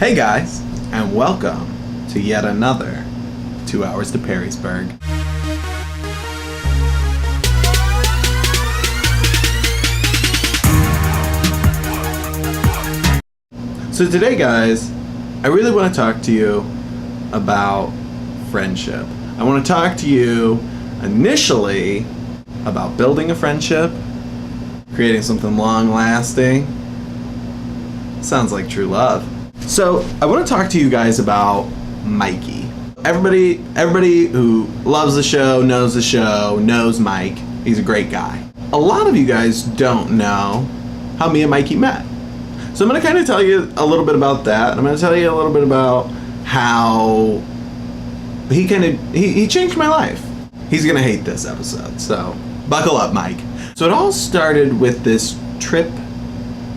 Hey guys, and welcome to yet another 2 Hours to Perrysburg. So today, guys, I really want to talk to you about friendship. I want to talk to you initially about building a friendship, creating something long-lasting. Sounds like true love. So I want to talk to you guys about Mikey. Everybody who loves the show, knows Mike. He's a great guy. A lot of you guys don't know how me and Mikey met. So I'm going to kind of tell you a little bit about that. I'm going to tell you a little bit about how he changed my life. He's going to hate this episode, so buckle up, Mike. So it all started with this trip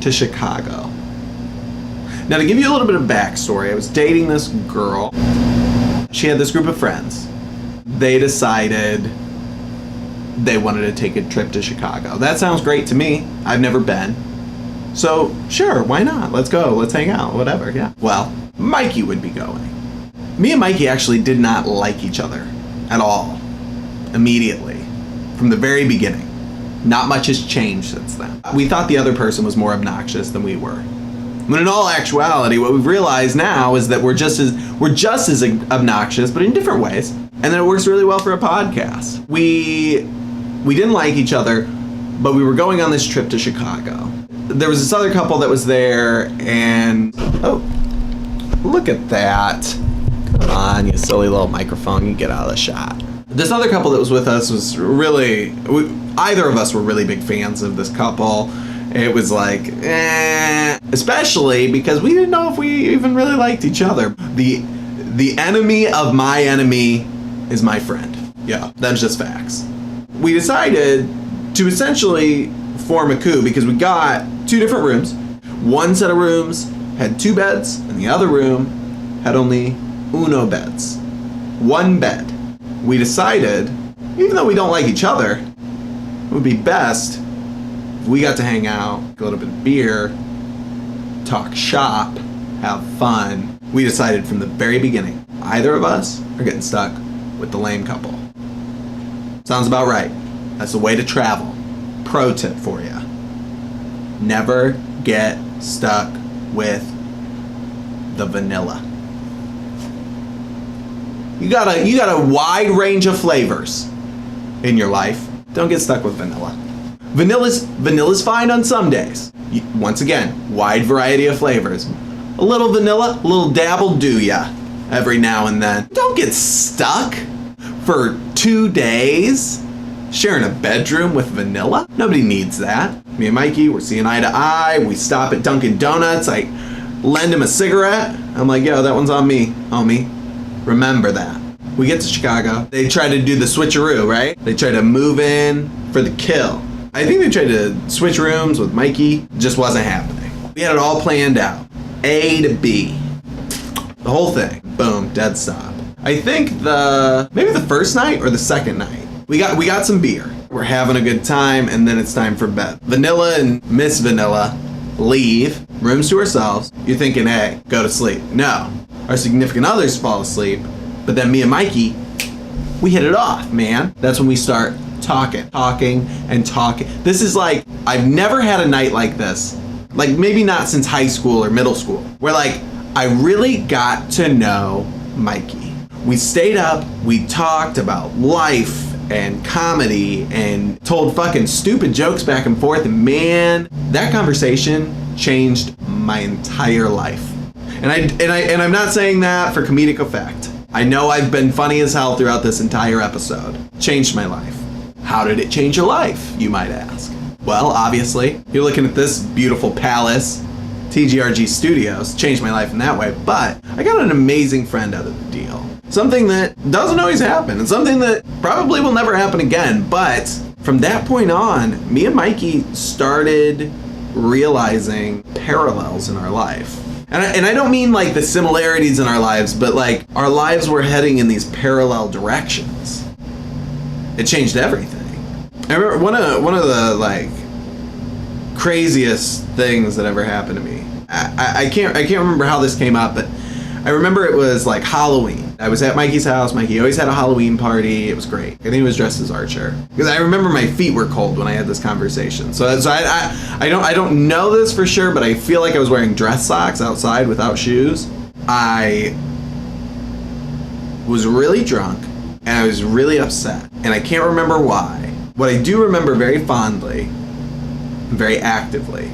to Chicago. Now, to give you a little bit of backstory, I was dating this girl. She had this group of friends. They decided they wanted to take a trip to Chicago. That sounds great to me. I've never been. So, sure, why not? Let's go. Let's hang out. Whatever, yeah. Well, Mikey would be going. Me and Mikey actually did not like each other at all. Immediately. From the very beginning. Not much has changed since then. We thought the other person was more obnoxious than we were. When in all actuality, what we've realized now is that we're just as obnoxious, but in different ways. And that it works really well for a podcast. We didn't like each other, but we were going on this trip to Chicago. There was this other couple that was there, and oh, look at that. Come on, you silly little microphone, you get out of the shot. This other couple that was with us was either of us were really big fans of this couple. It was like, especially because we didn't know if we even really liked each other. The enemy of my enemy is my friend. Yeah, that's just facts. We decided to essentially form a coup because we got two different rooms. One set of rooms had 2 beds, and the other room had only uno beds. 1 bed. We decided, even though we don't like each other, it would be best if we got to hang out, get a little bit of beer, talk shop, have fun. We decided from the very beginning, either of us are getting stuck with the lame couple. Sounds about right. That's the way to travel. Pro tip for you. Never get stuck with the vanilla. You got a wide range of flavors in your life. Don't get stuck with vanilla. Vanilla's fine on some days. Once again, wide variety of flavors. A little vanilla, a little dabble do ya every now and then. Don't get stuck for 2 days sharing a bedroom with vanilla. Nobody needs that. Me and Mikey, we're seeing eye to eye. We stop at Dunkin' Donuts. I lend him a cigarette. I'm like, yo, that one's on me, homie. Remember that. We get to Chicago. They try to do the switcheroo, right? They try to move in for the kill. I think they tried to switch rooms with Mikey. Just wasn't happening. We had it all planned out. A to B. The whole thing. Boom, dead stop. I think maybe the first night or the second night. We got some beer. We're having a good time, and then it's time for bed. Vanilla and Miss Vanilla leave, rooms to ourselves. You're thinking, hey, go to sleep. No. Our significant others fall asleep, but then me and Mikey, we hit it off, man. That's when we start talking. This is like, I've never had a night like this. Like, maybe not since high school or middle school, where like, I really got to know Mikey. We stayed up, we talked about life and comedy and told fucking stupid jokes back and forth, and man, that conversation changed my entire life. And I'm not saying that for comedic effect. I know I've been funny as hell throughout this entire episode. Changed my life. How did it change your life, you might ask? Well, obviously, you're looking at this beautiful palace, TGRG Studios. Changed my life in that way, but I got an amazing friend out of the deal. Something that doesn't always happen, and something that probably will never happen again, but from that point on, me and Mikey started realizing parallels in our life. And I don't mean like the similarities in our lives, but like our lives were heading in these parallel directions. It changed everything. I remember one of the like craziest things that ever happened to me I can't remember how this came up, but I remember it was like Halloween. I was at Mikey's house. Mikey always had a Halloween party. It was great. I think he was dressed as Archer. Because I remember my feet were cold when I had this conversation. So I don't know this for sure, but I feel like I was wearing dress socks outside without shoes. I was really drunk and I was really upset. And I can't remember why. What I do remember very fondly, very actively,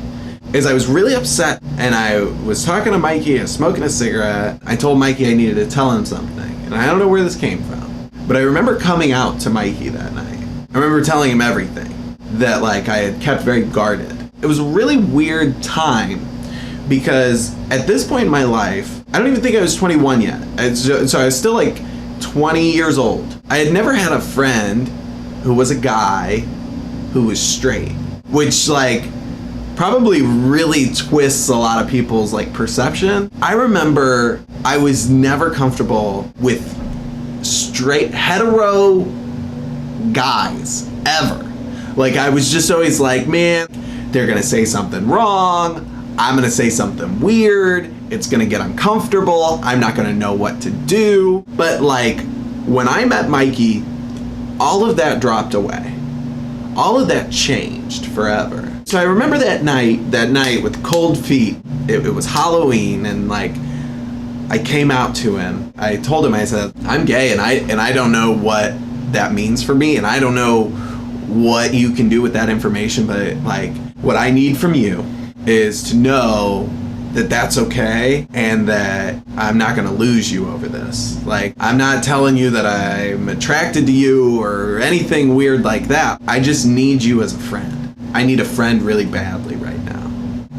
is I was really upset and I was talking to Mikey, I was smoking a cigarette. I told Mikey I needed to tell him something. And I don't know where this came from, but I remember coming out to Mikey that night. I remember telling him everything that like I had kept very guarded. It was a really weird time because at this point in my life, I don't even think I was 21 yet. So I was still like 20 years old. I had never had a friend who was a guy who was straight, which like probably really twists a lot of people's like perception. I remember I was never comfortable with straight hetero guys ever. Like I was just always like, man, they're gonna say something wrong. I'm gonna say something weird. It's gonna get uncomfortable. I'm not gonna know what to do. But like when I met Mikey, all of that dropped away. All of that changed forever. So I remember that night with cold feet. It was Halloween, and like I came out to him. I told him, I said, I'm gay, and I don't know what that means for me, and I don't know what you can do with that information, but like what I need from you is to know that that's okay and that I'm not gonna lose you over this. Like, I'm not telling you that I'm attracted to you or anything weird like that. I just need you as a friend. I need a friend really badly right now.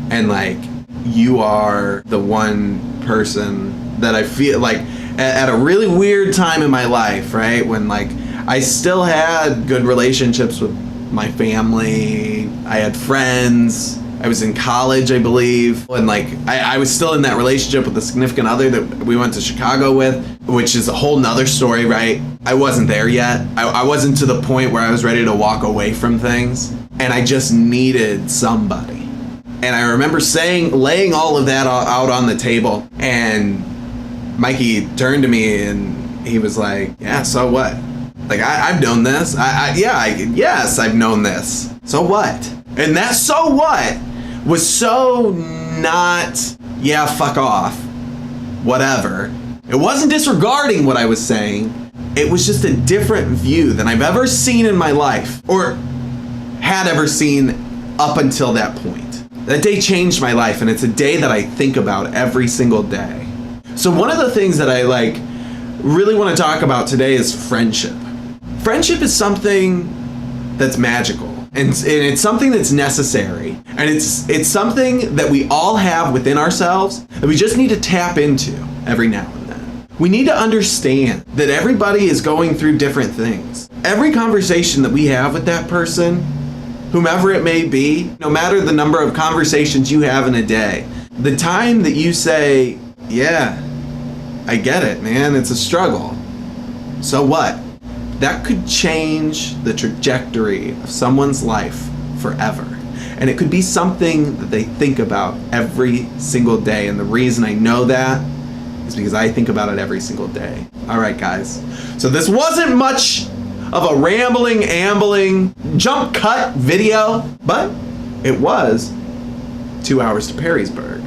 And like, you are the one person that I feel like at a really weird time in my life, right? When like I still had good relationships with my family, I had friends, I was in college, I believe, and like I was still in that relationship with a significant other that we went to Chicago with, which is a whole nother story, right? I wasn't there yet. I wasn't to the point where I was ready to walk away from things, and I just needed somebody. And I remember laying all of that out on the table, and Mikey turned to me and he was like, yeah, so what? Like, I've known this. Yes, I've known this. So what? And that so what was so not, yeah, fuck off, whatever. It wasn't disregarding what I was saying. It was just a different view than I've ever seen in my life, or had ever seen up until that point. That day changed my life, and it's a day that I think about every single day. So one of the things that I like really want to talk about today is friendship. Friendship is something that's magical. And it's something that's necessary, and it's something that we all have within ourselves that we just need to tap into every now and then. We need to understand that everybody is going through different things. Every conversation that we have with that person, whomever it may be, no matter the number of conversations you have in a day, the time that you say, yeah, I get it, man, it's a struggle. So what? That could change the trajectory of someone's life forever. And it could be something that they think about every single day. And the reason I know that is because I think about it every single day. All right, guys. So this wasn't much of a rambling, ambling, jump cut video, but it was 2 hours to Perrysburg.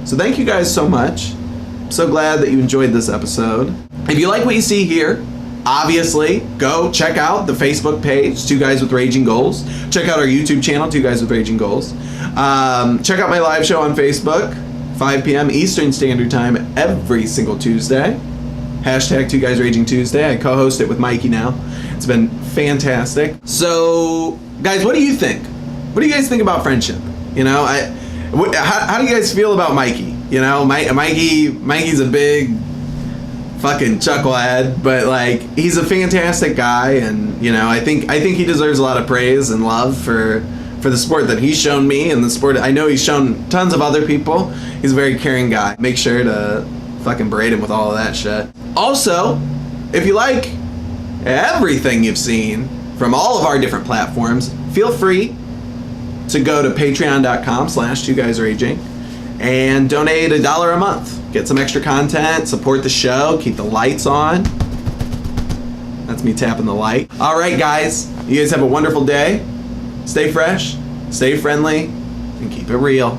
So thank you guys so much. I'm so glad that you enjoyed this episode. If you like what you see here, obviously, go check out the Facebook page, Two Guys with Raging Goals. Check out our YouTube channel, Two Guys with Raging Goals. Check out my live show on Facebook, 5 p.m. Eastern Standard Time every single Tuesday. Hashtag Two Guys Raging Tuesday. I co-host it with Mikey now. It's been fantastic. So, guys, what do you think? What do you guys think about friendship? You know, how do you guys feel about Mikey? You know, Mikey's a big fucking chucklehead, but like he's a fantastic guy, and you know, I think he deserves a lot of praise and love for the sport that he's shown me, and the sport I know he's shown tons of other people. He's a very caring guy. Make sure to fucking berate him with all of that shit. Also, if you like everything you've seen from all of our different platforms, feel free to go to patreon.com/2guysraging and donate $1 a month. Get some extra content, support the show, keep the lights on. That's me tapping the light. All right, guys, you guys have a wonderful day. Stay fresh, stay friendly, and keep it real.